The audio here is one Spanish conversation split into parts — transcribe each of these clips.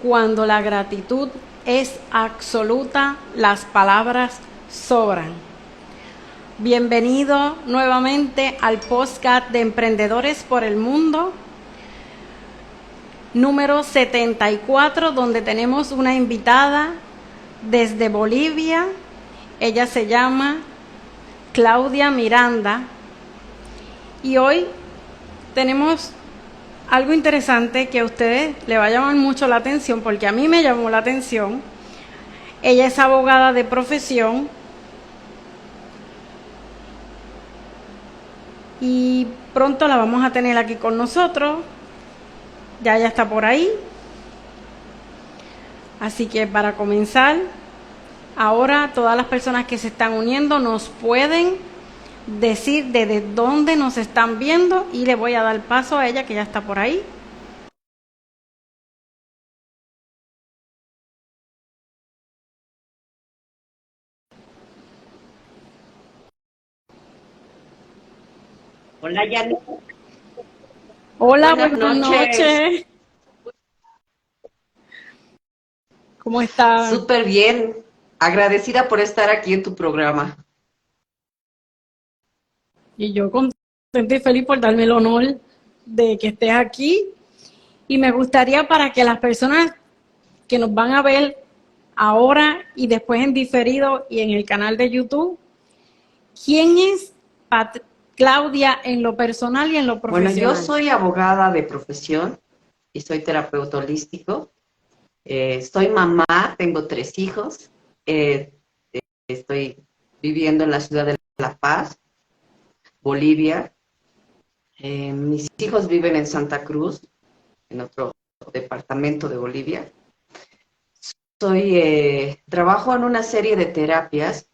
Cuando la gratitud es absoluta, las palabras sobran. Bienvenido nuevamente al podcast de Emprendedores por el Mundo, número 74, donde tenemos una invitada desde Bolivia. Ella se llama Claudia Miranda y hoy tenemos algo interesante que a ustedes le va a llamar mucho la atención, porque a mí me llamó la atención. Ella es abogada de profesión y pronto la vamos a tener aquí con nosotros. Ya ella está por ahí. Así que para comenzar, ahora todas las personas que se están uniendo nos pueden decir desde dónde nos están viendo y le voy a dar paso a ella que ya está por ahí. Hola, Janet. Hola, Buenas buenas noches. noches. ¿Cómo están? Súper bien. Agradecida por estar aquí en tu programa. Y yo contenta y feliz por darme el honor de que estés aquí. Y me gustaría, para que las personas que nos van a ver ahora y después en diferido y en el canal de YouTube, ¿quién es Claudia en lo personal y en lo Bueno, yo profesional? soy abogada de profesión y soy terapeuta holístico. Soy mamá, tengo 3 hijos. Estoy viviendo en la ciudad de La Paz, Bolivia. Mis hijos viven en Santa Cruz, en otro departamento de Bolivia. Trabajo en una serie de terapias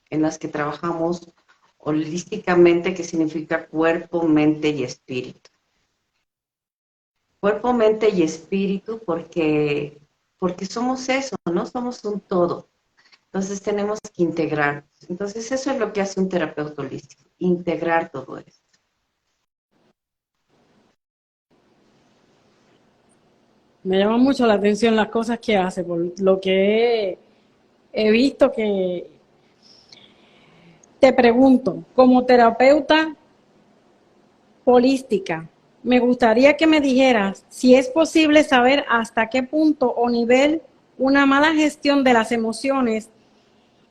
en las que trabajamos holísticamente, que significa cuerpo, mente y espíritu. Cuerpo, mente y espíritu porque somos eso, ¿no? Somos un todo. Entonces tenemos que integrarnos. Entonces eso es lo que hace un terapeuta holístico, integrar todo eso. Me llama mucho la atención las cosas que hace, por lo que he visto que te pregunto, como terapeuta holística, me gustaría que me dijeras si es posible saber hasta qué punto o nivel una mala gestión de las emociones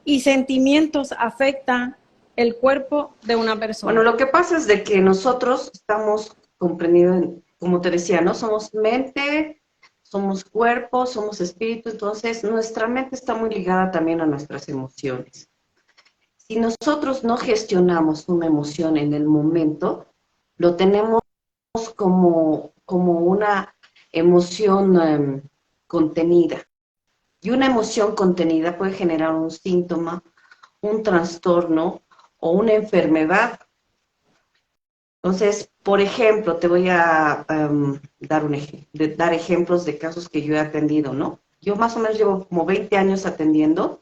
y sentimientos afecta el cuerpo de una Bueno, persona. lo que pasa es de que nosotros estamos comprendidos, como te decía, ¿no? Somos mente, somos cuerpo, somos espíritu, entonces nuestra mente está muy ligada también a nuestras emociones. Si nosotros no gestionamos una emoción en el momento, lo tenemos como una emoción contenida. Y una emoción contenida puede generar un síntoma, un trastorno o una enfermedad. Entonces, por ejemplo, te voy a dar ejemplos de casos que yo he atendido, ¿no? Yo más o menos llevo como 20 años atendiendo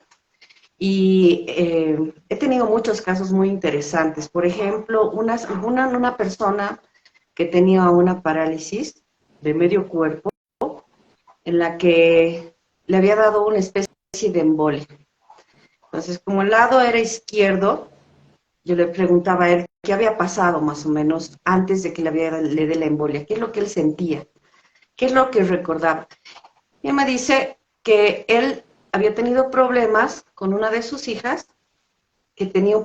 y he tenido muchos casos muy interesantes. Por ejemplo, una persona que tenía una parálisis de medio cuerpo en la que le había dado una especie de embolia. Entonces, como el lado era izquierdo, yo le preguntaba a él qué había pasado más o menos antes de que le dé la embolia, qué es lo que él sentía, qué es lo que recordaba. Y él me dice que él había tenido problemas con una de sus hijas, que tenía un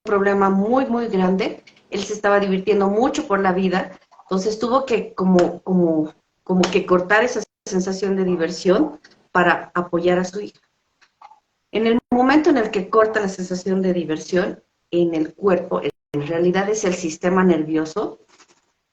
problema muy, muy grande, él se estaba divirtiendo mucho por la vida, entonces tuvo que como que cortar esa sensación de diversión para apoyar a su hija. En el momento en el que corta la sensación de diversión en el cuerpo, en realidad es el sistema nervioso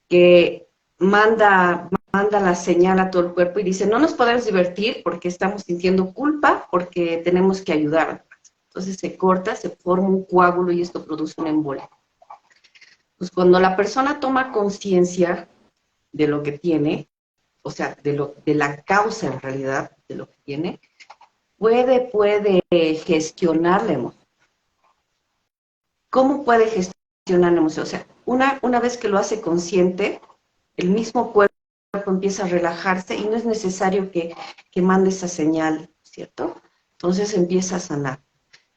que manda la señal a todo el cuerpo y dice, no nos podemos divertir porque estamos sintiendo culpa, porque tenemos que ayudar. Entonces se corta, se forma un coágulo y esto produce una embolia. Pues cuando la persona toma conciencia de lo que tiene, o sea, de la causa en realidad de lo que tiene, puede gestionar la emoción. ¿Cómo puede gestionar la emoción? O sea, una vez que lo hace consciente, el mismo cuerpo cuerpo empieza a relajarse y no es necesario que mande esa señal, ¿cierto? Entonces empieza a sanar.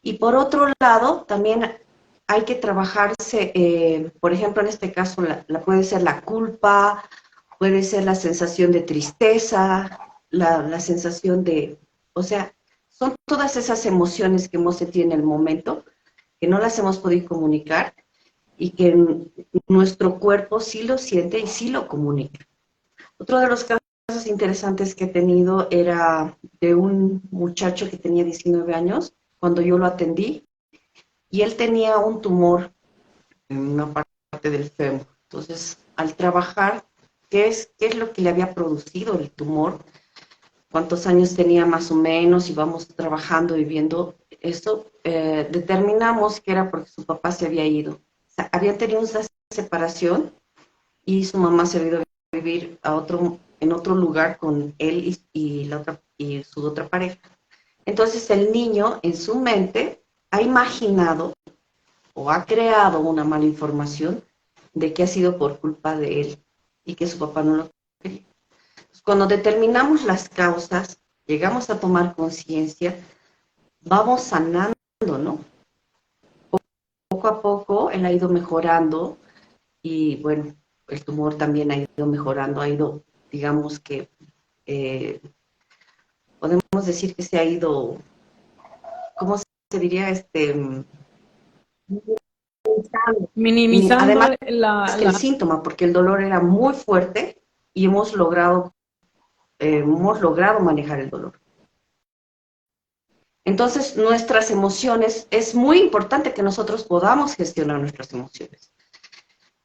Y por otro lado, también hay que trabajarse, por ejemplo, en este caso, puede ser la culpa, puede ser la sensación de tristeza, la sensación de, o sea, son todas esas emociones que hemos sentido en el momento, que no las hemos podido comunicar y que nuestro cuerpo sí lo siente y sí lo comunica. Otro de los casos interesantes que he tenido era de un muchacho que tenía 19 años, cuando yo lo atendí, y él tenía un tumor en una parte del fémur. Entonces, al trabajar, qué es lo que le había producido el tumor? ¿Cuántos años tenía más o menos? Y vamos trabajando y viendo esto, determinamos que era porque su papá se había ido. O sea, habían tenido una separación y su mamá se había ido a vivir en otro lugar con él y su otra pareja. Entonces el niño en su mente ha imaginado o ha creado una mala información de que ha sido por culpa de él y que su papá no lo quería. Cuando determinamos las causas, llegamos a tomar conciencia, vamos sanando, ¿no? Poco a poco él ha ido mejorando y bueno, el tumor también ha ido mejorando, ha ido, digamos que, podemos decir que se ha ido, ¿cómo se diría? Minimizando Además que el síntoma, porque el dolor era muy fuerte y hemos logrado manejar el dolor. Entonces, nuestras emociones, es muy importante que nosotros podamos gestionar nuestras emociones.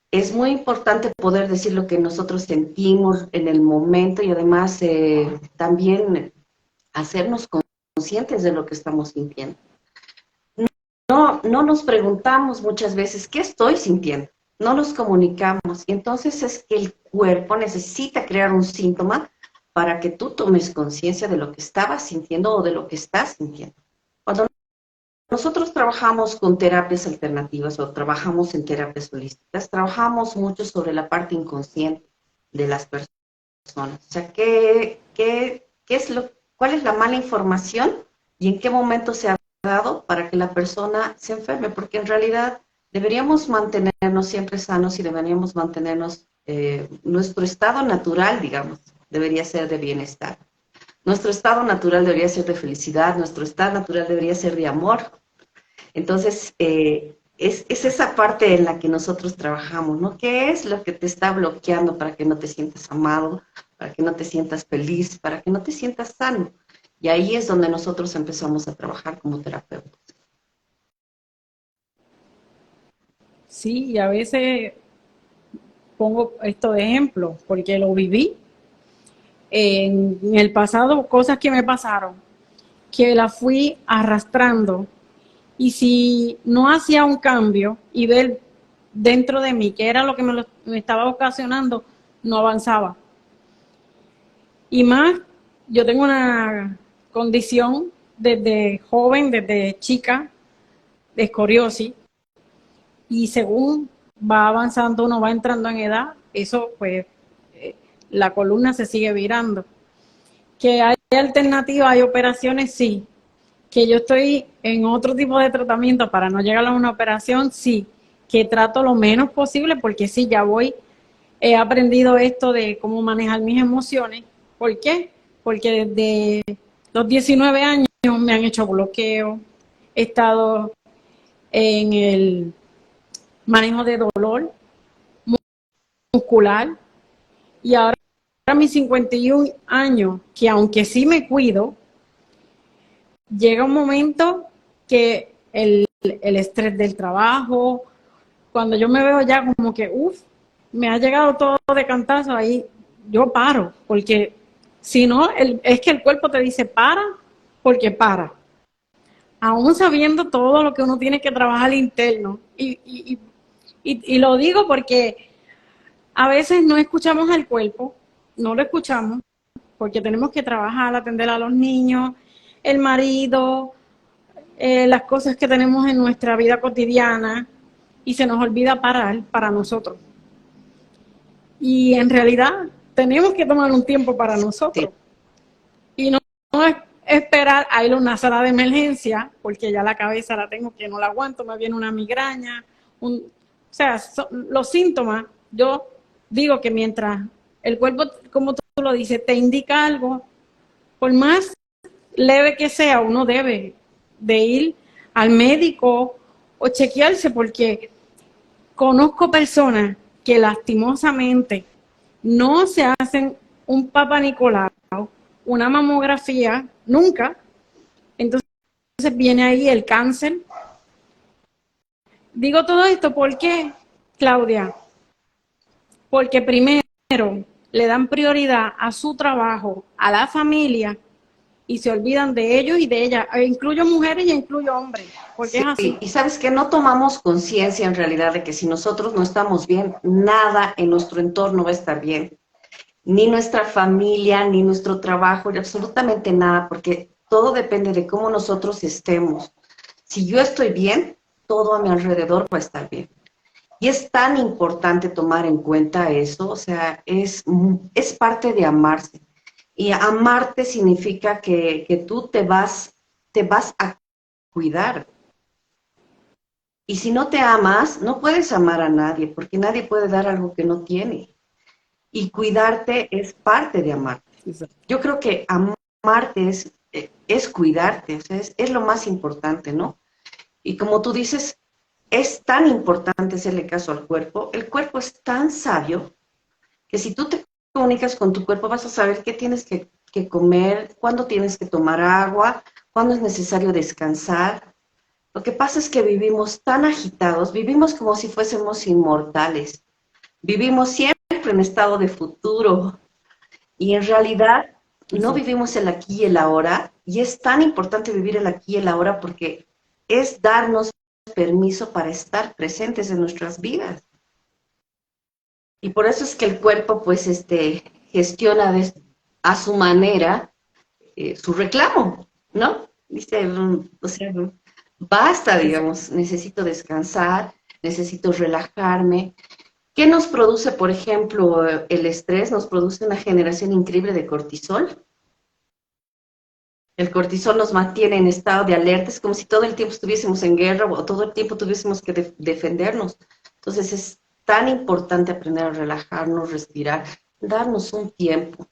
Es muy importante poder decir lo que nosotros sentimos en el momento y además también hacernos conscientes de lo que estamos sintiendo. No nos preguntamos muchas veces, ¿qué estoy sintiendo? No nos comunicamos. Y entonces es que el cuerpo necesita crear un síntoma para que tú tomes conciencia de lo que estabas sintiendo o de lo que estás sintiendo. Cuando nosotros trabajamos con terapias alternativas o trabajamos en terapias holísticas, trabajamos mucho sobre la parte inconsciente de las personas. O sea, ¿cuál es la mala información y en qué momento se ha dado para que la persona se enferme? Porque en realidad deberíamos mantenernos siempre sanos y deberíamos mantenernos, nuestro estado natural, digamos, debería ser de bienestar. Nuestro estado natural debería ser de felicidad, nuestro estado natural debería ser de amor. Entonces, es esa parte en la que nosotros trabajamos, ¿no? ¿Qué es lo que te está bloqueando para que no te sientas amado, para que no te sientas feliz, para que no te sientas sano? Y ahí es donde nosotros empezamos a trabajar como terapeutas. Sí, y a veces pongo esto de ejemplo, porque lo viví. En el pasado, cosas que me pasaron, que las fui arrastrando. Y si no hacía un cambio y ver dentro de mí qué era lo que me estaba ocasionando, no avanzaba. Y más, yo tengo una condición desde joven, desde chica, de escoriosis, y según va avanzando, uno va entrando en edad, eso pues la columna se sigue virando. Que hay alternativas, hay operaciones, sí. Que yo estoy en otro tipo de tratamiento para no llegar a una operación, sí. Que trato lo menos posible porque sí, he aprendido esto de cómo manejar mis emociones. ¿Por qué? Porque desde los 19 años me han hecho bloqueo, he estado en el manejo de dolor muscular y ahora a mis 51 años, que aunque sí me cuido, llega un momento que el estrés del trabajo, cuando yo me veo ya como que, me ha llegado todo de cantazo, ahí yo paro, porque si no, es que el cuerpo te dice para, porque para. Aún sabiendo todo lo que uno tiene que trabajar interno. Y lo digo porque a veces no escuchamos al cuerpo, no lo escuchamos, porque tenemos que trabajar, atender a los niños, el marido, las cosas que tenemos en nuestra vida cotidiana y se nos olvida parar para nosotros. Y en realidad tenemos que tomar un tiempo para nosotros. Y no esperar a ir a una sala de emergencia, porque ya la cabeza la tengo que no la aguanto, me viene una migraña, o sea, los síntomas, yo digo que mientras el cuerpo, como tú lo dices, te indica algo, por más leve que sea, uno debe de ir al médico o chequearse, porque conozco personas que lastimosamente no se hacen un Papa Nicolau, una mamografía, nunca. Entonces viene ahí el cáncer. Digo todo esto porque, Claudia, porque primero le dan prioridad a su trabajo, a la familia, y se olvidan de ellos y de ellas. Incluyo mujeres y incluyo hombres, porque Sí, es así. y sabes que no tomamos conciencia en realidad de que si nosotros no estamos bien, nada en nuestro entorno va a estar bien. Ni nuestra familia, ni nuestro trabajo, ni absolutamente nada, porque todo depende de cómo nosotros estemos. Si yo estoy bien, todo a mi alrededor va a estar bien. Y es tan importante tomar en cuenta eso, o sea, es parte de amarse. Y amarte significa que tú te vas a cuidar. Y si no te amas, no puedes amar a nadie, porque nadie puede dar algo que no tiene. Y cuidarte es parte de amarte. Yo creo que amarte es cuidarte, o sea, es lo más importante, ¿no? Y como tú dices, es tan importante hacerle caso al cuerpo. El cuerpo es tan sabio que si tú te comunicas con tu cuerpo vas a saber qué tienes que comer, cuándo tienes que tomar agua, cuándo es necesario descansar. Lo que pasa es que vivimos tan agitados, vivimos como si fuésemos inmortales, vivimos siempre en estado de futuro y en realidad no vivimos el aquí y el ahora, y es tan importante vivir el aquí y el ahora porque es darnos permiso para estar presentes en nuestras vidas. Y por eso es que el cuerpo pues gestiona a su manera su reclamo, ¿no? Dice, o sea, basta, digamos, necesito descansar, necesito relajarme. ¿Qué nos produce, por ejemplo, el estrés? Nos produce una generación increíble de cortisol. El cortisol nos mantiene en estado de alerta, es como si todo el tiempo estuviésemos en guerra o todo el tiempo tuviésemos que defendernos. Entonces es tan importante aprender a relajarnos, respirar, darnos un tiempo.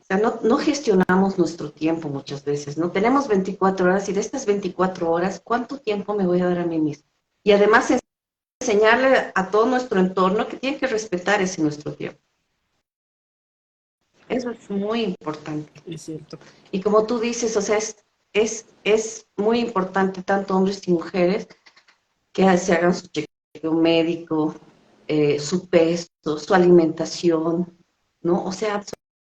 O sea, no gestionamos nuestro tiempo muchas veces, ¿no? Tenemos 24 horas y de estas 24 horas, ¿cuánto tiempo me voy a dar a mí mismo? Y además enseñarle a todo nuestro entorno que tiene que respetar ese nuestro tiempo. Eso es muy importante. Es cierto. Y como tú dices, o sea, es muy importante, tanto hombres y mujeres, que se hagan su chequeo médico, su peso, su alimentación, ¿no? O sea,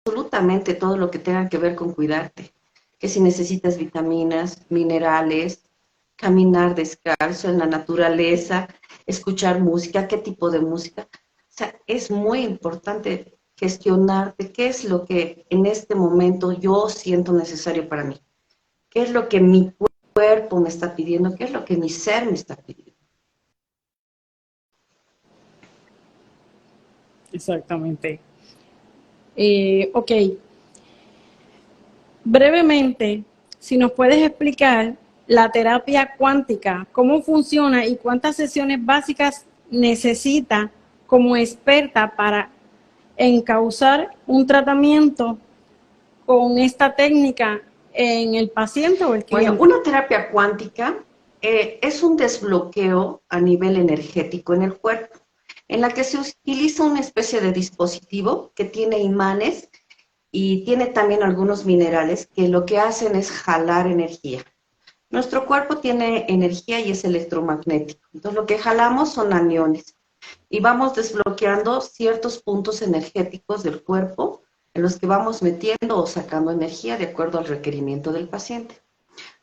absolutamente todo lo que tenga que ver con cuidarte. Que si necesitas vitaminas, minerales, caminar descalzo en la naturaleza, escuchar música, qué tipo de música. O sea, es muy importante gestionarte qué es lo que en este momento yo siento necesario para mí. ¿Qué es lo que mi cuerpo me está pidiendo? ¿Qué es lo que mi ser me está pidiendo? Exactamente. Ok. Brevemente, si nos puedes explicar la terapia cuántica, cómo funciona y cuántas sesiones básicas necesita como experta para encauzar un tratamiento con esta técnica en el paciente o el Bueno, cliente. una terapia cuántica es un desbloqueo a nivel energético en el cuerpo, en la que se utiliza una especie de dispositivo que tiene imanes y tiene también algunos minerales que lo que hacen es jalar energía. Nuestro cuerpo tiene energía y es electromagnético, entonces lo que jalamos son aniones y vamos desbloqueando ciertos puntos energéticos del cuerpo en los que vamos metiendo o sacando energía de acuerdo al requerimiento del paciente.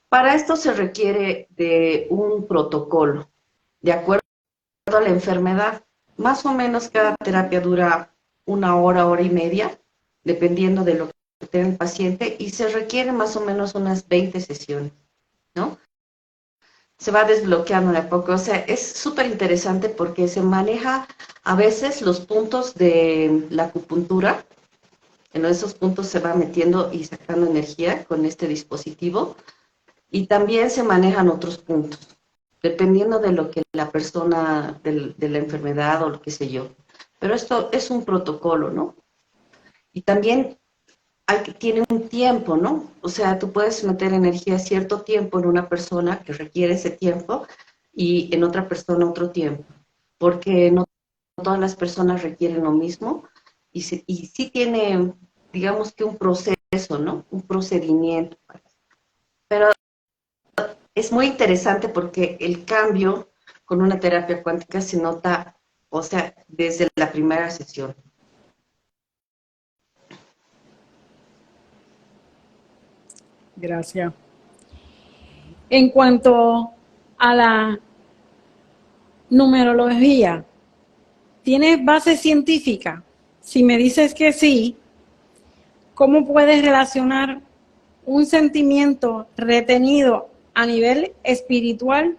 Para esto se requiere de un protocolo, de acuerdo a la enfermedad. Más o menos cada terapia dura 1 hora, hora y media, dependiendo de lo que tenga el paciente, y se requiere más o menos unas 20 sesiones, ¿no? se va desbloqueando de a poco. O sea, es súper interesante porque se maneja a veces los puntos de la acupuntura. En esos puntos se va metiendo y sacando energía con este dispositivo. Y también se manejan otros puntos, dependiendo de lo que la persona, de la enfermedad o lo que sé yo. Pero esto es un protocolo, ¿no? Y también tiene un tiempo, ¿no? O sea, tú puedes meter energía cierto tiempo en una persona que requiere ese tiempo y en otra persona otro tiempo, porque no todas las personas requieren lo mismo y sí tiene, digamos que un proceso, ¿no? Un procedimiento. Pero es muy interesante porque el cambio con una terapia cuántica se nota, o sea, desde la primera sesión. Gracias. En cuanto a la numerología, ¿tienes base científica? Si me dices que sí, ¿cómo puedes relacionar un sentimiento retenido a nivel espiritual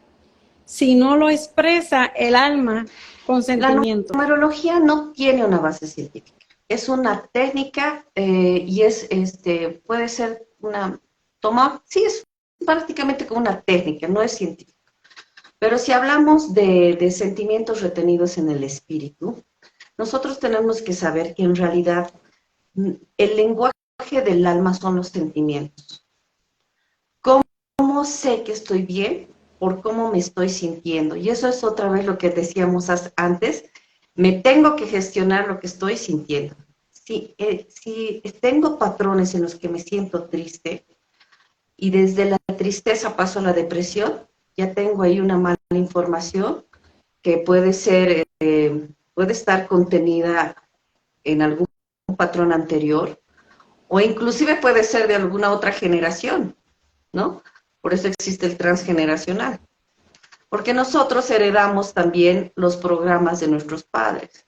si no lo expresa el alma con sentimiento? La numerología no tiene una base científica. Es una técnica y puede ser sí, es prácticamente como una técnica, no es científica. Pero si hablamos de sentimientos retenidos en el espíritu, nosotros tenemos que saber que en realidad el lenguaje del alma son los sentimientos. ¿Cómo sé que estoy bien? Por cómo me estoy sintiendo. Y eso es otra vez lo que decíamos antes. Me tengo que gestionar lo que estoy sintiendo. Si tengo patrones en los que me siento triste y desde la tristeza paso a la depresión, ya tengo ahí una mala información que puede estar contenida en algún patrón anterior o inclusive puede ser de alguna otra generación, ¿no? Por eso existe el transgeneracional. Porque nosotros heredamos también los programas de nuestros padres,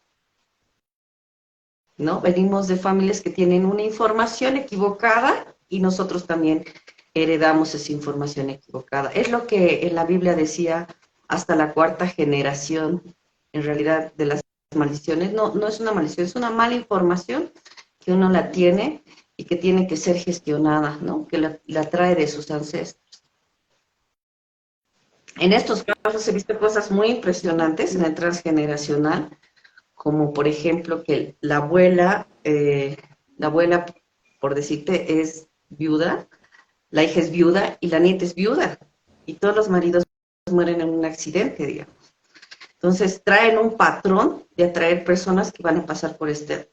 ¿no? Venimos de familias que tienen una información equivocada y nosotros también heredamos esa información equivocada. Es lo que en la Biblia decía hasta la cuarta generación, en realidad, de las maldiciones. No es una maldición, es una mala información que uno la tiene y que tiene que ser gestionada, ¿no? Que la trae de sus ancestros. En estos casos he visto cosas muy impresionantes en el transgeneracional, como por ejemplo que la abuela, por decirte, es viuda, la hija es viuda y la nieta es viuda, y todos los maridos mueren en un accidente, digamos. Entonces traen un patrón de atraer personas que van a pasar por esta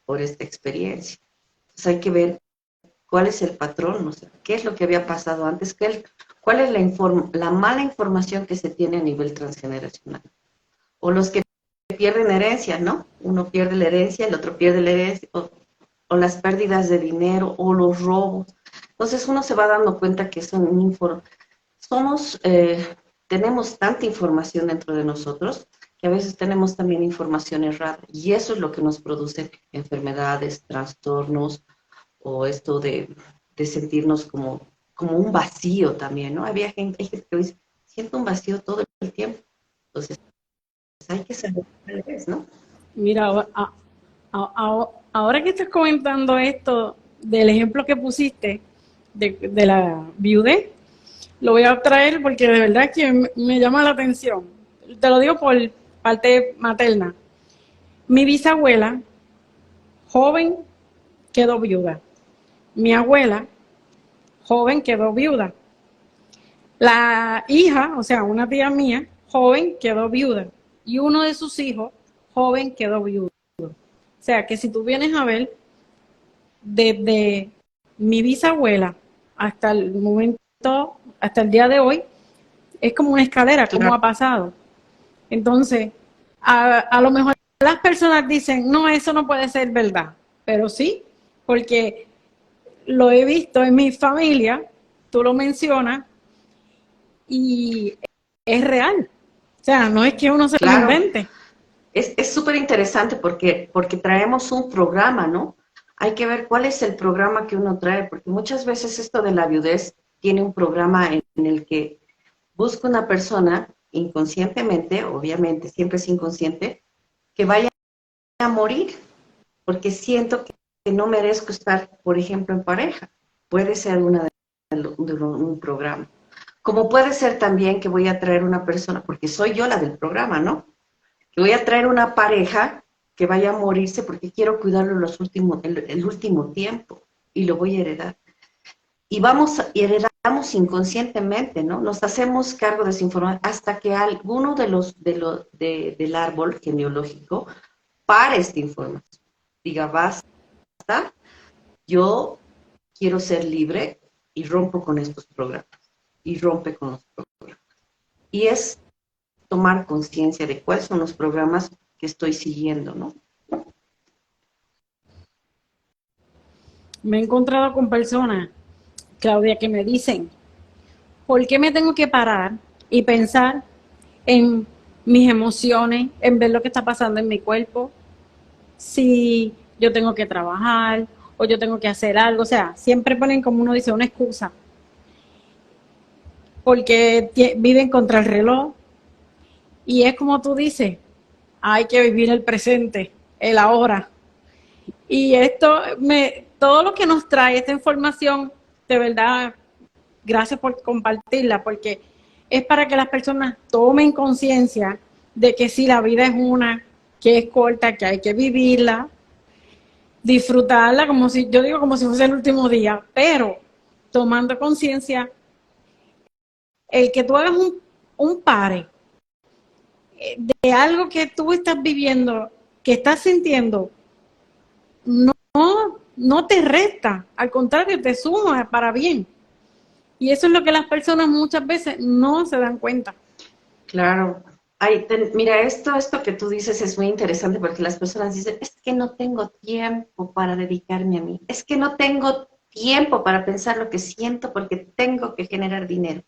experiencia. Entonces hay que ver cuál es el patrón, o sea, qué es lo que había pasado antes, cuál es la mala información que se tiene a nivel transgeneracional. O los que pierden herencia, ¿no? Uno pierde la herencia, el otro pierde la herencia, o las pérdidas de dinero, o los robos. Entonces uno se va dando cuenta que tenemos tanta información dentro de nosotros que a veces tenemos también información errada. Y eso es lo que nos produce enfermedades, trastornos, o esto de sentirnos como un vacío también, ¿no? Hay gente que dice, siento un vacío todo el tiempo. Entonces, hay que saber cuál es, ¿no? Mira, ahora que estás comentando esto del ejemplo que pusiste de la viudez, lo voy a traer porque de verdad que me llama la atención. Te lo digo por parte materna. Mi bisabuela, joven, quedó viuda. Mi abuela, joven, quedó viuda. La hija, o sea, una tía mía, joven, quedó viuda. Y uno de sus hijos, joven, quedó viudo. O sea, que si tú vienes a ver, desde mi bisabuela hasta el momento, hasta el día de hoy, es como una escalera, como ha pasado. Entonces, a lo mejor las personas dicen, no, eso no puede ser verdad, pero sí, porque lo he visto en mi familia, tú lo mencionas, y es real. O sea, no es que uno se lo invente. Es súper interesante porque traemos un programa, ¿no? Hay que ver cuál es el programa que uno trae, porque muchas veces esto de la viudez tiene un programa en el que busco una persona inconscientemente, obviamente, siempre es inconsciente, que vaya a morir, porque siento que no merezco estar, por ejemplo, en pareja. Puede ser de un programa. Como puede ser también que voy a traer una persona, porque soy yo la del programa, ¿no? Que voy a traer una pareja que vaya a morirse porque quiero cuidarlo el último tiempo y lo voy a heredar. Y heredamos inconscientemente, ¿no? Nos hacemos cargo de esa información hasta que alguno del árbol genealógico pare esta información. Diga, basta, yo quiero ser libre y rompo con estos programas. Y rompe con los programas. Y es tomar conciencia de cuáles son los programas que estoy siguiendo, ¿no? Me he encontrado con personas, Claudia, que me dicen, ¿por qué me tengo que parar y pensar en mis emociones, en ver lo que está pasando en mi cuerpo? Si yo tengo que trabajar o yo tengo que hacer algo, o sea, siempre ponen, como uno dice, una excusa, porque viven contra el reloj. Y es como tú dices, hay que vivir el presente, el ahora. Y todo lo que nos trae esta información, de verdad, gracias por compartirla, porque es para que las personas tomen conciencia de que si la vida es una, que es corta, que hay que vivirla, disfrutarla, yo digo como si fuese el último día, pero tomando conciencia, el que tú hagas un pare de algo que tú estás viviendo, que estás sintiendo, no, no te resta, al contrario, te suma para bien. Y eso es lo que las personas muchas veces no se dan cuenta. Claro. Ay, mira, esto que tú dices es muy interesante porque las personas dicen, es que no tengo tiempo para dedicarme a mí, es que no tengo tiempo para pensar lo que siento porque tengo que generar dinero.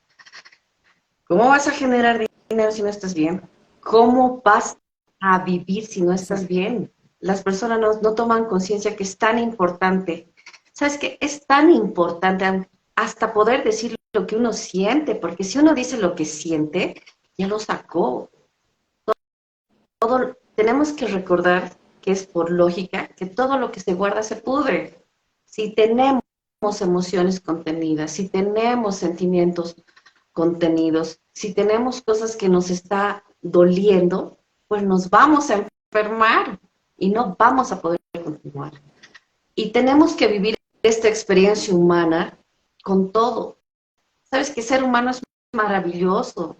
¿Cómo vas a generar dinero si no estás bien? ¿Cómo vas a vivir si no estás bien? Las personas no toman conciencia que es tan importante. ¿Sabes qué? Es tan importante hasta poder decir lo que uno siente, porque si uno dice lo que siente, ya lo sacó. Tenemos que recordar que es por lógica, que todo lo que se guarda se pudre. Si tenemos emociones contenidas, si tenemos sentimientos contenidos, si tenemos cosas que nos está doliendo, pues nos vamos a enfermar y no vamos a poder continuar. Y tenemos que vivir esta experiencia humana con todo. Sabes que ser humano es maravilloso.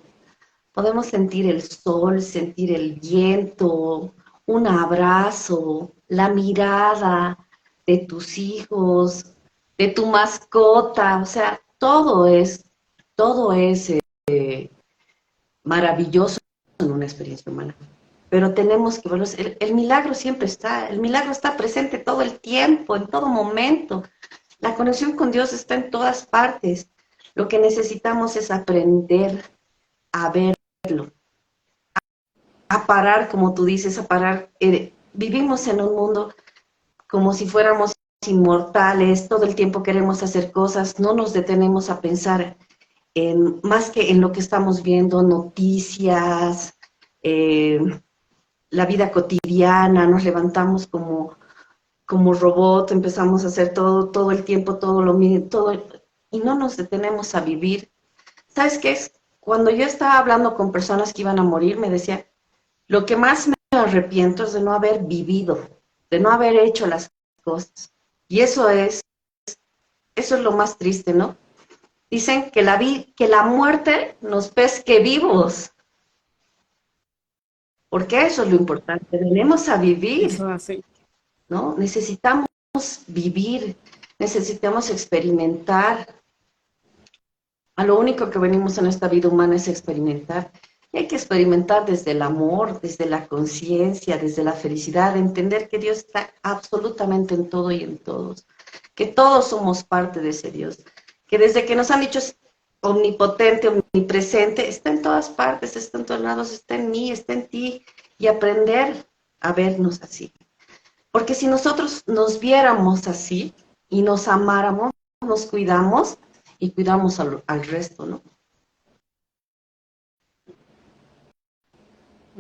Podemos sentir el sol, sentir el viento, un abrazo, la mirada de tus hijos, de tu mascota, o sea, todo es maravilloso en una experiencia humana. Pero tenemos que verlo, el milagro siempre está, el milagro está presente todo el tiempo, en todo momento. La conexión con Dios está en todas partes. Lo que necesitamos es aprender a verlo, a parar, como tú dices, a parar. Vivimos en un mundo como si fuéramos inmortales, todo el tiempo queremos hacer cosas, no nos detenemos a pensar más que en lo que estamos viendo, noticias, la vida cotidiana, nos levantamos como robot, empezamos a hacer todo el tiempo, todo lo mismo, y no nos detenemos a vivir. ¿Sabes qué es? Cuando yo estaba hablando con personas que iban a morir, me decía, lo que más me arrepiento es de no haber vivido, de no haber hecho las cosas. Y eso es lo más triste, ¿no? Dicen que la muerte nos pesque vivos, porque eso es lo importante, venimos a vivir, Eso es así. ¿no? Necesitamos vivir, necesitamos experimentar. A lo único que venimos en esta vida humana es experimentar. Y hay que experimentar desde el amor, desde la conciencia, desde la felicidad, entender que Dios está absolutamente en todo y en todos, que todos somos parte de ese Dios, que desde que nos han dicho es omnipotente, omnipresente, está en todas partes, está en todos lados, está en mí, está en ti, y aprender a vernos así. Porque si nosotros nos viéramos así y nos amáramos, nos cuidamos y cuidamos al resto, ¿no?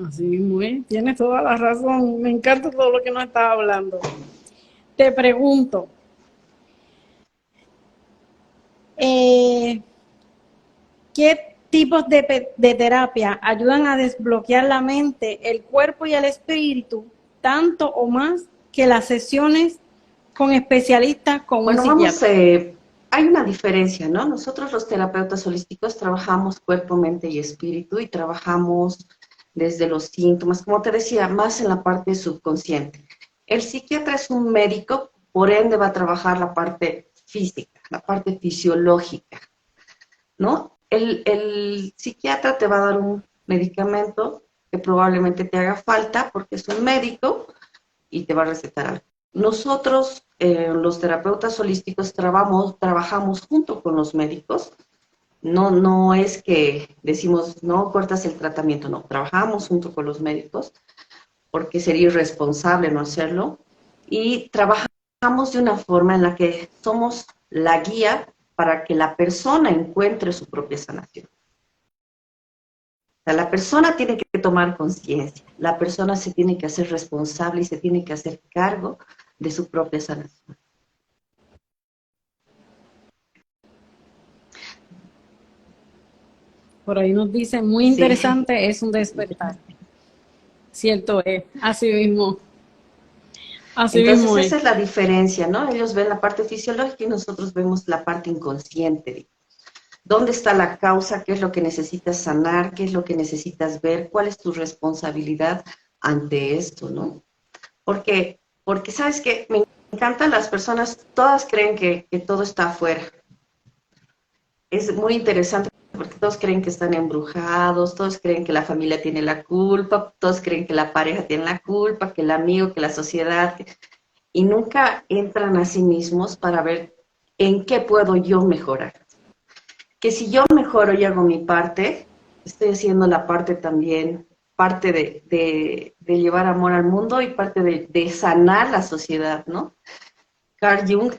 Así mismo es, tienes toda la razón. Me encanta todo lo que nos estás hablando. Te pregunto, eh, ¿qué tipos de terapia ayudan a desbloquear la mente, el cuerpo y el espíritu, tanto o más que las sesiones con especialistas como un Bueno, psiquiatra? hay una diferencia, ¿no? Nosotros los terapeutas holísticos trabajamos cuerpo, mente y espíritu y trabajamos desde los síntomas, como te decía, más en la parte subconsciente. El psiquiatra es un médico, por ende va a trabajar la parte física, la parte fisiológica, ¿no? El psiquiatra te va a dar un medicamento que probablemente te haga falta porque es un médico y te va a recetar algo. Nosotros, los terapeutas holísticos, trabajamos junto con los médicos. No es que decimos, no, cortas el tratamiento, no, trabajamos junto con los médicos porque sería irresponsable no hacerlo. Y trabajamos de una forma en la que somos la guía para que la persona encuentre su propia sanación. O sea, la persona tiene que tomar conciencia, la persona se tiene que hacer responsable y se tiene que hacer cargo de su propia sanación. Por ahí nos dice, muy Sí. interesante, es un despertar. Cierto es, así Entonces mismo es. esa es la diferencia, ¿no? Ellos ven la parte fisiológica y nosotros vemos la parte inconsciente. ¿Dónde está la causa? ¿Qué es lo que necesitas sanar? ¿Qué es lo que necesitas ver? ¿Cuál es tu responsabilidad ante esto, no? Porque sabes que me encantan las personas, todas creen que todo está afuera. Es muy interesante porque todos creen que están embrujados, todos creen que la familia tiene la culpa, todos creen que la pareja tiene la culpa, que el amigo, que la sociedad, y nunca entran a sí mismos para ver en qué puedo yo mejorar. Que si yo mejoro y hago mi parte, estoy haciendo la parte también, parte de llevar amor al mundo y parte de sanar la sociedad, ¿no? Carl Jung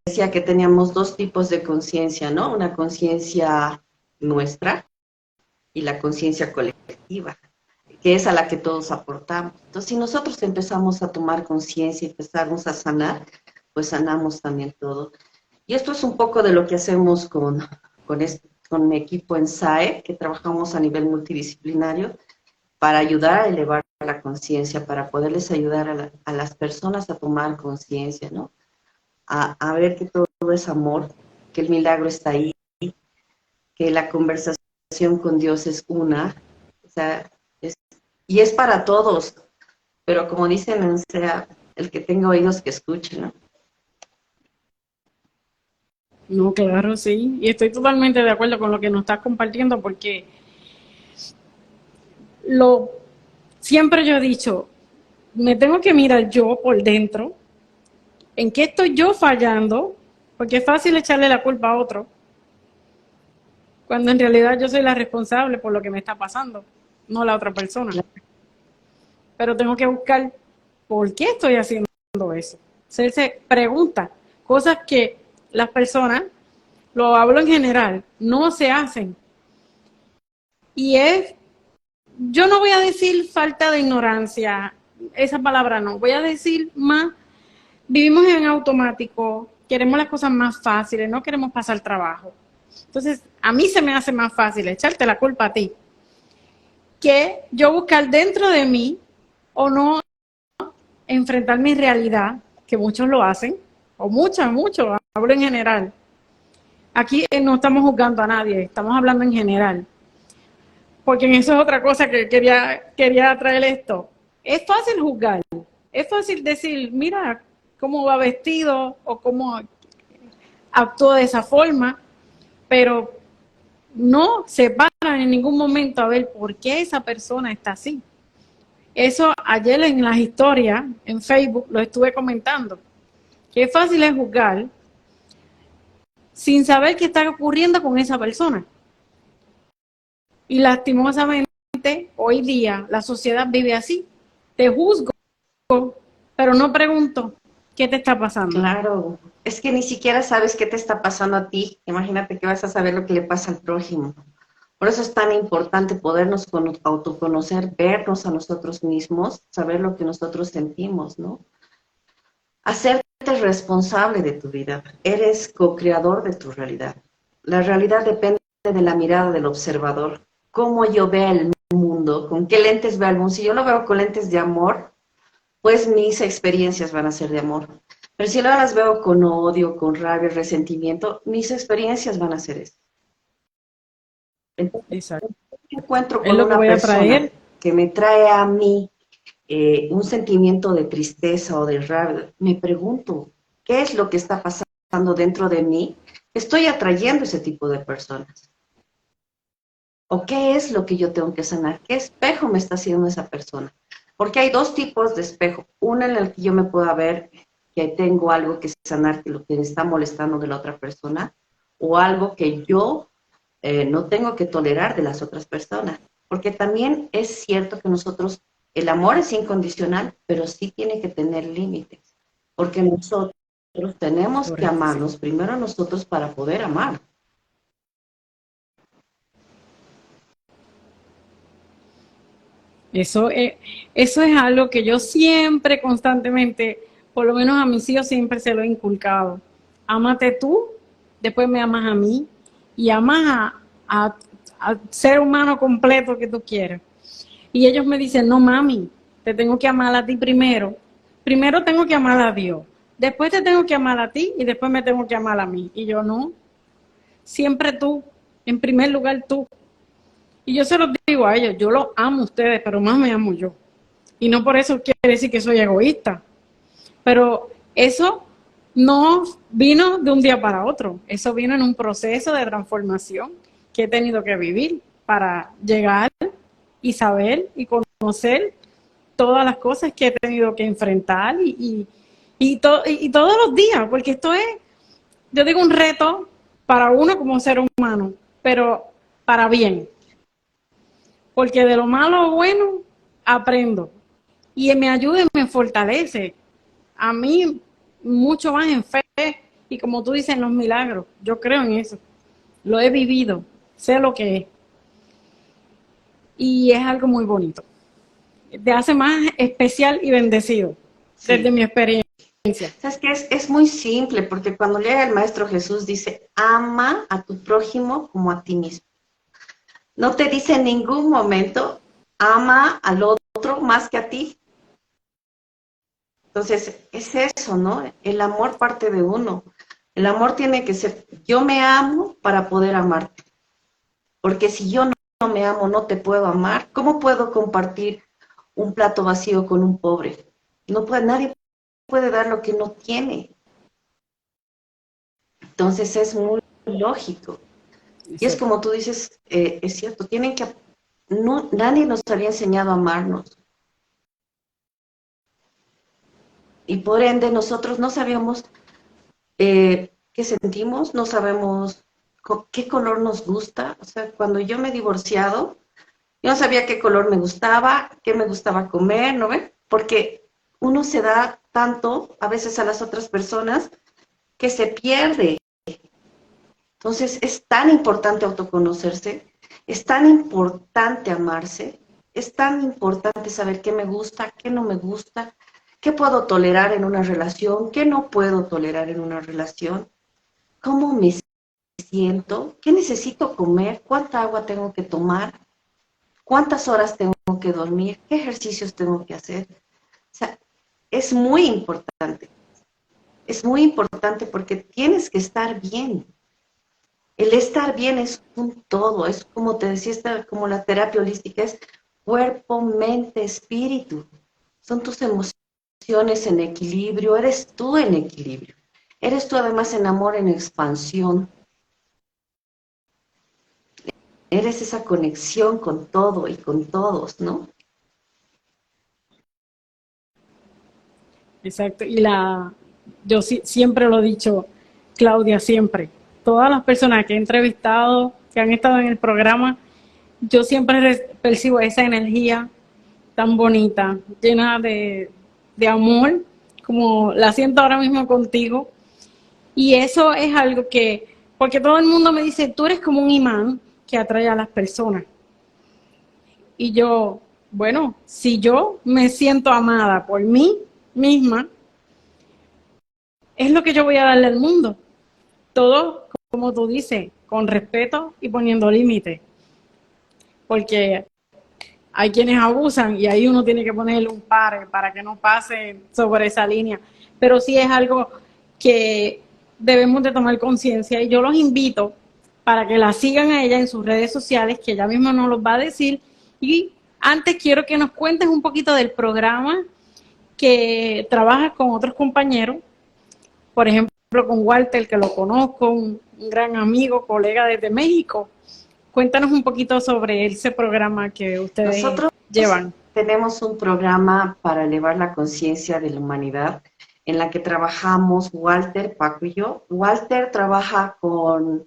decía que teníamos dos tipos de conciencia, ¿no? Una conciencia nuestra y la conciencia colectiva, que es a la que todos aportamos. Entonces, si nosotros empezamos a tomar conciencia y empezamos a sanar, pues sanamos también todo. Y esto es un poco de lo que hacemos con mi equipo en SAE, que trabajamos a nivel multidisciplinario, para ayudar a elevar la conciencia, para poderles ayudar a las personas a tomar conciencia, ¿no? A ver que todo es amor, que el milagro está ahí, que la conversación con Dios es una, o sea, y es para todos, pero como dicen, o sea, el que tenga oídos que escuche, ¿no? No, claro, sí. Y estoy totalmente de acuerdo con lo que nos estás compartiendo porque lo siempre yo he dicho, me tengo que mirar yo por dentro, en qué estoy yo fallando, porque es fácil echarle la culpa a otro, cuando en realidad yo soy la responsable por lo que me está pasando, no la otra persona. Pero tengo que buscar por qué estoy haciendo eso. Hacerse preguntas, cosas que las personas, lo hablo en general, no se hacen. Y es, yo no voy a decir falta de ignorancia, esa palabra no, voy a decir más, vivimos en automático, queremos las cosas más fáciles, no queremos pasar trabajo. Entonces, a mí se me hace más fácil echarte la culpa a ti, que yo buscar dentro de mí o no enfrentar mi realidad, que muchos lo hacen, o muchos, hablo en general. Aquí no estamos juzgando a nadie, estamos hablando en general. Porque en eso es otra cosa que quería traer esto. Es fácil juzgar, es fácil decir, mira cómo va vestido o cómo actuó de esa forma, pero no se paran en ningún momento a ver por qué esa persona está así. Eso ayer en las historias, en Facebook, lo estuve comentando. Qué fácil es juzgar sin saber qué está ocurriendo con esa persona. Y lastimosamente, hoy día, la sociedad vive así. Te juzgo, pero no pregunto qué te está pasando. Claro, es que ni siquiera sabes qué te está pasando a ti. Imagínate que vas a saber lo que le pasa al prójimo. Por eso es tan importante podernos autoconocer, vernos a nosotros mismos, saber lo que nosotros sentimos, ¿no? Hacerte responsable de tu vida. Eres co-creador de tu realidad. La realidad depende de la mirada del observador. Cómo yo vea el mundo, con qué lentes veo el mundo. Si yo lo veo con lentes de amor, pues mis experiencias van a ser de amor. Pero si ahora las veo con odio, con rabia, resentimiento, mis experiencias van a ser eso. Entonces, Exacto. encuentro Es con lo que una voy a persona traer. que me trae a mí un sentimiento de tristeza o de rabia, me pregunto, ¿qué es lo que está pasando dentro de mí? Estoy atrayendo ese tipo de personas. ¿O qué es lo que yo tengo que sanar? ¿Qué espejo me está haciendo esa persona? Porque hay dos tipos de espejo. Uno en el que yo me pueda ver que tengo algo que sanar, que lo que me está molestando de la otra persona, o algo que yo no tengo que tolerar de las otras personas. Porque también es cierto que nosotros, el amor es incondicional, pero sí tiene que tener límites. Porque nosotros tenemos que Correcto, sí. amarnos primero nosotros para poder amar. Eso es algo que yo siempre, constantemente, por lo menos a mis hijos siempre se lo he inculcado. Ámate tú, después me amas a mí y amas al ser humano completo que tú quieras. Y ellos me dicen, no mami, te tengo que amar a ti primero. Primero tengo que amar a Dios. Después te tengo que amar a ti y después me tengo que amar a mí. Y yo no, siempre tú, en primer lugar tú. Y yo se los digo a ellos, yo los amo a ustedes, pero más me amo yo. Y no por eso quiere decir que soy egoísta. Pero eso no vino de un día para otro. Eso vino en un proceso de transformación que he tenido que vivir para llegar y saber y conocer todas las cosas que he tenido que enfrentar y todos los días, porque esto es, yo digo, un reto para uno como ser humano, pero para bien. Porque de lo malo o bueno aprendo y me ayuda y me fortalece. A mí mucho más en fe y como tú dices, en los milagros. Yo creo en eso. Lo he vivido, sé lo que es. Y es algo muy bonito. Te hace más especial y bendecido desde Sí. mi experiencia. ¿Sabes qué? Es muy simple, porque cuando llega el Maestro Jesús dice, ama a tu prójimo como a ti mismo. No te dice en ningún momento, ama al otro más que a ti. Entonces, es eso, ¿no? El amor parte de uno. El amor tiene que ser, yo me amo para poder amarte. Porque si yo no me amo, no te puedo amar. ¿Cómo puedo compartir un plato vacío con un pobre? No puede, nadie puede dar lo que no tiene. Entonces es muy lógico. Y es como tú dices, es cierto, tienen que, no, nadie nos había enseñado a amarnos. Y por ende nosotros no sabíamos qué sentimos, no sabemos qué color nos gusta. O sea, cuando yo me he divorciado, yo no sabía qué color me gustaba, qué me gustaba comer, ¿no ven? Porque uno se da tanto a veces a las otras personas que se pierde. Entonces es tan importante autoconocerse, es tan importante amarse, es tan importante saber qué me gusta, qué no me gusta, qué puedo tolerar en una relación, qué no puedo tolerar en una relación, cómo me siento, qué necesito comer, cuánta agua tengo que tomar, cuántas horas tengo que dormir, qué ejercicios tengo que hacer. O sea, es muy importante. Es muy importante porque tienes que estar bien. El estar bien es un todo, es como te decía, como la terapia holística, es cuerpo, mente, espíritu. Son tus emociones en equilibrio, eres tú en equilibrio. Eres tú además en amor, en expansión. Eres esa conexión con todo y con todos, ¿no? Exacto. Yo siempre lo he dicho, Claudia, siempre. Todas las personas que he entrevistado, que han estado en el programa, yo siempre percibo esa energía tan bonita, llena de amor, como la siento ahora mismo contigo. Y eso es algo que, porque todo el mundo me dice, tú eres como un imán que atrae a las personas. Y yo, bueno, si yo me siento amada por mí misma, es lo que yo voy a darle al mundo. Todo, como tú dices, con respeto y poniendo límites. Porque hay quienes abusan y ahí uno tiene que ponerle un pare para que no pase sobre esa línea. Pero sí es algo que debemos de tomar conciencia y yo los invito para que la sigan a ella en sus redes sociales, que ella misma nos los va a decir. Y antes quiero que nos cuentes un poquito del programa que trabajas con otros compañeros, por ejemplo con Walter, que lo conozco, un gran amigo, colega desde México. Cuéntanos un poquito sobre ese programa que ustedes llevan. Tenemos un programa para elevar la conciencia de la humanidad en la que trabajamos Walter, Paco y yo. Walter trabaja con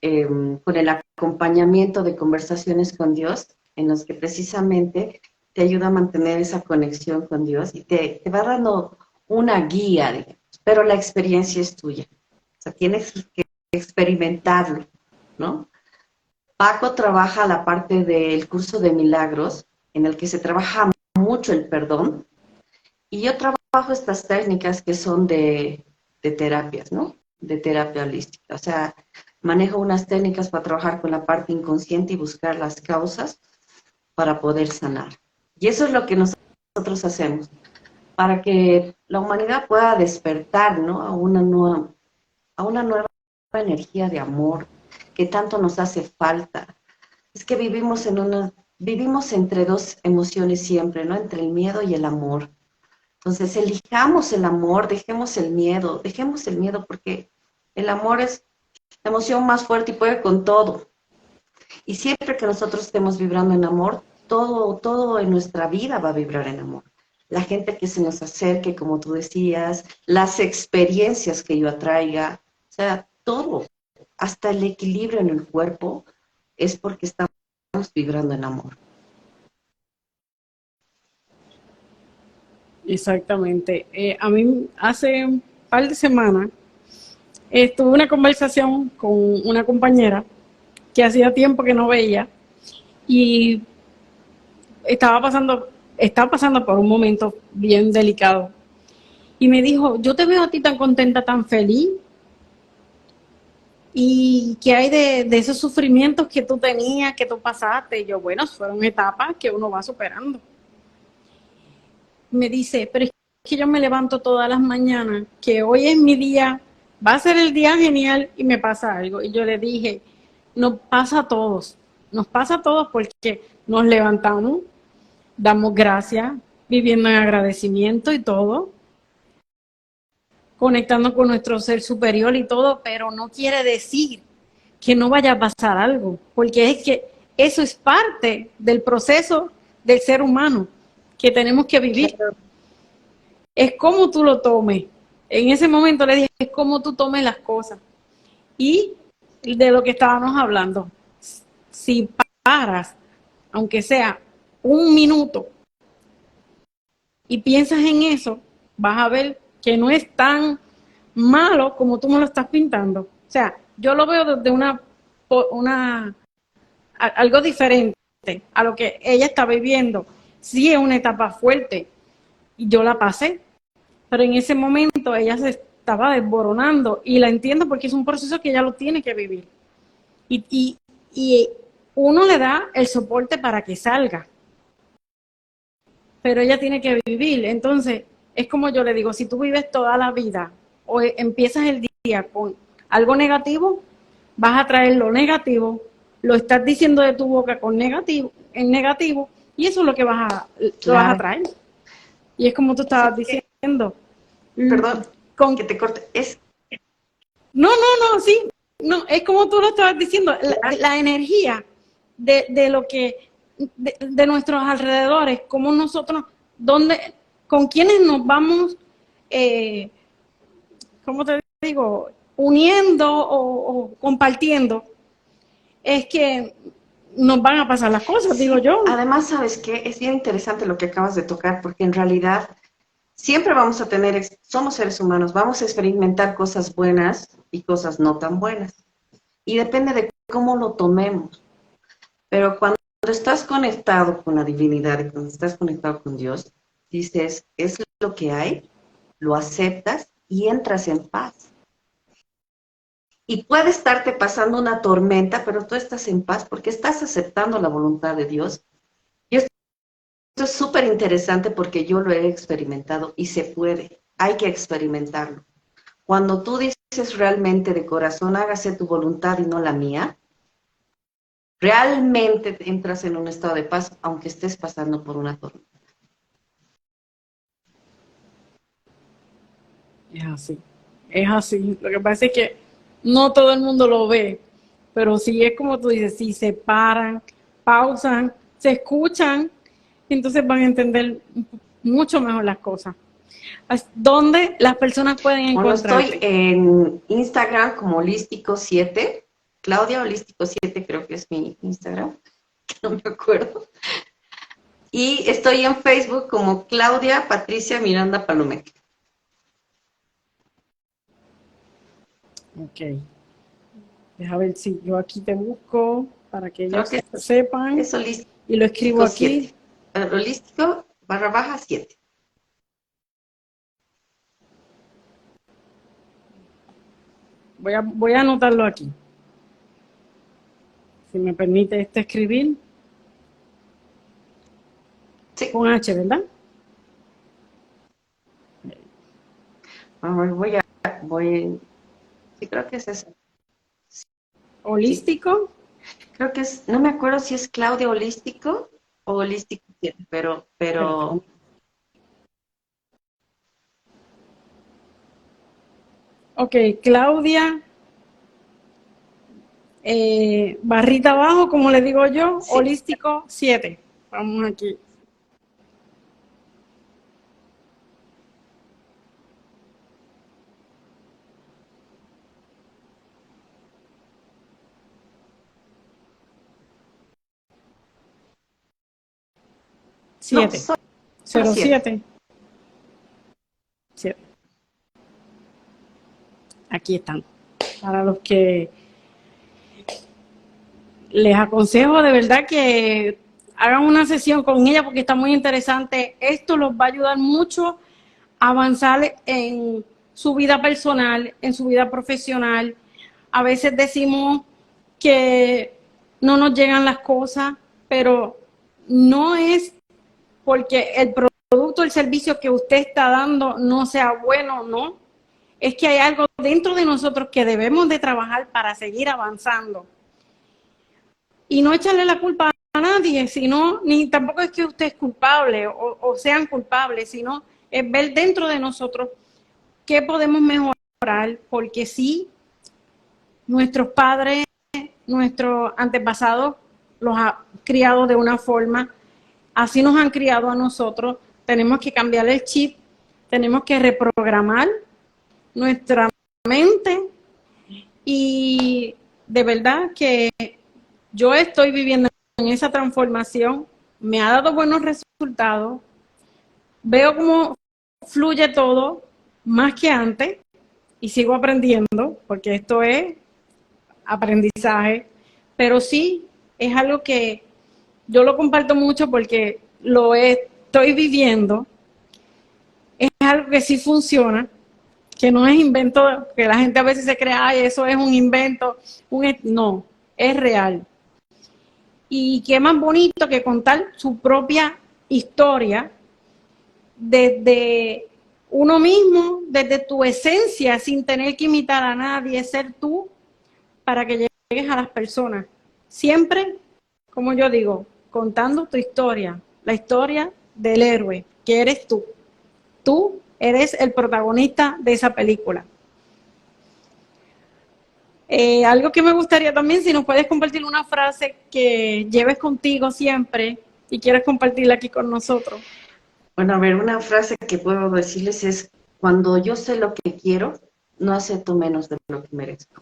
el acompañamiento de conversaciones con Dios, en los que precisamente te ayuda a mantener esa conexión con Dios y te va dando una guía, digamos, pero la experiencia es tuya. O sea, tienes que experimentarlo, ¿no? Paco trabaja la parte del curso de milagros, en el que se trabaja mucho el perdón, y yo trabajo estas técnicas que son de terapias, ¿no? De terapia holística. O sea, manejo unas técnicas para trabajar con la parte inconsciente y buscar las causas para poder sanar. Y eso es lo que nosotros hacemos, para que la humanidad pueda despertar, ¿no? A una nueva energía de amor que tanto nos hace falta. Es que vivimos entre dos emociones siempre, ¿no? Entre el miedo y el amor. Entonces, elijamos el amor, dejemos el miedo porque el amor es la emoción más fuerte y puede con todo. Y siempre que nosotros estemos vibrando en amor, todo en nuestra vida va a vibrar en amor. La gente que se nos acerque, como tú decías, las experiencias que yo atraiga, o sea, todo, hasta el equilibrio en el cuerpo, es porque estamos vibrando en amor. Exactamente. A mí hace un par de semanas tuve una conversación con una compañera que hacía tiempo que no veía y estaba pasando por un momento bien delicado. Y me dijo, yo te veo a ti tan contenta, tan feliz. ¿Y qué hay de esos sufrimientos que tú tenías, que tú pasaste? Y yo, bueno, fueron etapas que uno va superando. Me dice, pero es que yo me levanto todas las mañanas, que hoy es mi día, va a ser el día genial y me pasa algo. Y yo le dije, nos pasa a todos porque nos levantamos, damos gracias, viviendo en agradecimiento y todo, conectando con nuestro ser superior y todo, pero no quiere decir que no vaya a pasar algo, porque es que eso es parte del proceso del ser humano que tenemos que vivir. Es como tú lo tomes. En ese momento le dije, es como tú tomes las cosas. Y de lo que estábamos hablando, si paras, aunque sea un minuto, y piensas en eso, vas a ver que no es tan malo como tú me lo estás pintando. O sea, yo lo veo desde algo diferente a lo que ella está viviendo. Sí es una etapa fuerte y yo la pasé, pero en ese momento ella se estaba desboronando y la entiendo porque es un proceso que ella lo tiene que vivir. Y uno le da el soporte para que salga, pero ella tiene que vivir. Entonces, es como yo le digo, si tú vives toda la vida o empiezas el día con algo negativo, vas a traer lo negativo, lo estás diciendo de tu boca en negativo, y eso es lo que vas a traer. Y es como tú estabas diciendo. Perdón, que te corte. No, sí. No, es como tú lo estabas diciendo, la energía de lo que, de nuestros alrededores, como nosotros, con quienes nos vamos, ¿cómo te digo? Uniendo o compartiendo, es que nos van a pasar las cosas, digo yo. Además, ¿sabes qué? Es bien interesante lo que acabas de tocar, porque en realidad siempre vamos a somos seres humanos, vamos a experimentar cosas buenas y cosas no tan buenas. Y depende de cómo lo tomemos. Pero cuando estás conectado con la divinidad y cuando estás conectado con Dios, dices, es lo que hay, lo aceptas y entras en paz. Y puede estarte pasando una tormenta, pero tú estás en paz porque estás aceptando la voluntad de Dios. Y esto es súper interesante porque yo lo he experimentado y se puede, hay que experimentarlo. Cuando tú dices realmente de corazón, hágase tu voluntad y no la mía, realmente entras en un estado de paz, aunque estés pasando por una tormenta. Es así, es así. Lo que pasa es que no todo el mundo lo ve, pero sí es como tú dices, si se paran, pausan, se escuchan, entonces van a entender mucho mejor las cosas. ¿Dónde las personas pueden Bueno, estoy encontrarte? en Instagram como Holístico7, Claudia Holístico7 creo que es mi Instagram, no me acuerdo. Y estoy en Facebook como Claudia Patricia Miranda Palomeque. Ok, deja ver si yo aquí te busco para que Creo ellos que sepan es y lo escribo Holístico aquí. 7. Holístico / 7. Voy a anotarlo aquí. Si me permite escribir Sí, con H, ¿verdad? sí, creo que es eso. Sí, Holístico. creo que es, no me acuerdo si es Claudia Holístico o Holístico 7, Espérate. pero Ok, Claudia, barrita abajo, como le digo yo, sí, holístico 7. Vamos aquí. no, 7. solo 7. 07. 7. Aquí están. Para los que les aconsejo de verdad que hagan una sesión con ella porque está muy interesante. Esto los va a ayudar mucho a avanzar en su vida personal, en su vida profesional. A veces decimos que no nos llegan las cosas, pero no es porque el producto, el servicio que usted está dando no sea bueno, no. Es que hay algo dentro de nosotros que debemos de trabajar para seguir avanzando. Y no echarle la culpa a nadie, sino, ni tampoco es que usted es culpable o sean culpables, sino es ver dentro de nosotros qué podemos mejorar, porque sí, nuestros padres, nuestros antepasados los ha criado de una forma, así nos han criado a nosotros, tenemos que cambiar el chip, tenemos que reprogramar nuestra mente y de verdad que yo estoy viviendo en esa transformación, me ha dado buenos resultados, veo cómo fluye todo más que antes y sigo aprendiendo porque esto es aprendizaje, pero sí es algo que yo lo comparto mucho porque lo estoy viviendo, es algo que sí funciona, que no es invento, que la gente a veces se cree, ay, eso es un invento, no, es real. Y qué más bonito que contar su propia historia desde uno mismo, desde tu esencia, sin tener que imitar a nadie, ser tú para que llegues a las personas. Siempre, como yo digo, contando tu historia, la historia del héroe, que eres tú. Tú eres el protagonista de esa película. Algo que me gustaría también, si nos puedes compartir una frase que lleves contigo siempre y quieras compartirla aquí con nosotros. Bueno, a ver, una frase que puedo decirles es, cuando yo sé lo que quiero, no acepto menos de lo que merezco.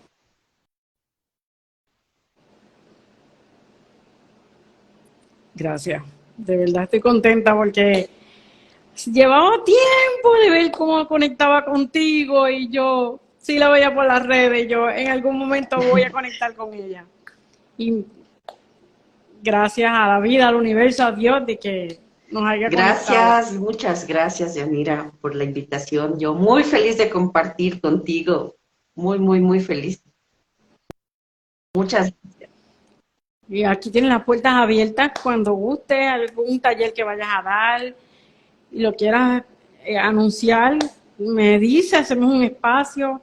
Gracias. De verdad estoy contenta porque llevaba tiempo de ver cómo conectaba contigo y yo sí la veía por las redes. Yo en algún momento voy a conectar con ella. Y gracias a la vida, al universo, a Dios, de que nos haya conectado. Gracias, muchas gracias, Yanira, por la invitación. Yo muy feliz de compartir contigo. Muy, muy, muy feliz. Muchas gracias. Y aquí tienen las puertas abiertas cuando guste, algún taller que vayas a dar y lo quieras anunciar, me dice, hacemos un espacio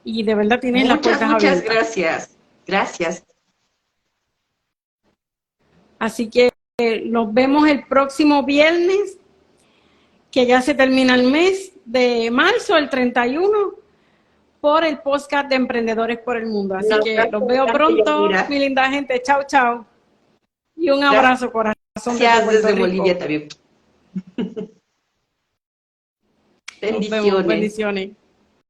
y de verdad tienen las puertas Muchas abiertas. gracias. Gracias. Así que nos vemos el próximo viernes, que ya se termina el mes de marzo, el 31, por el podcast de Emprendedores por el Mundo. Así que los veo pronto, mi linda gente. Chao, chao. Y un abrazo, corazón. Gracias desde Bolivia también. Bendiciones.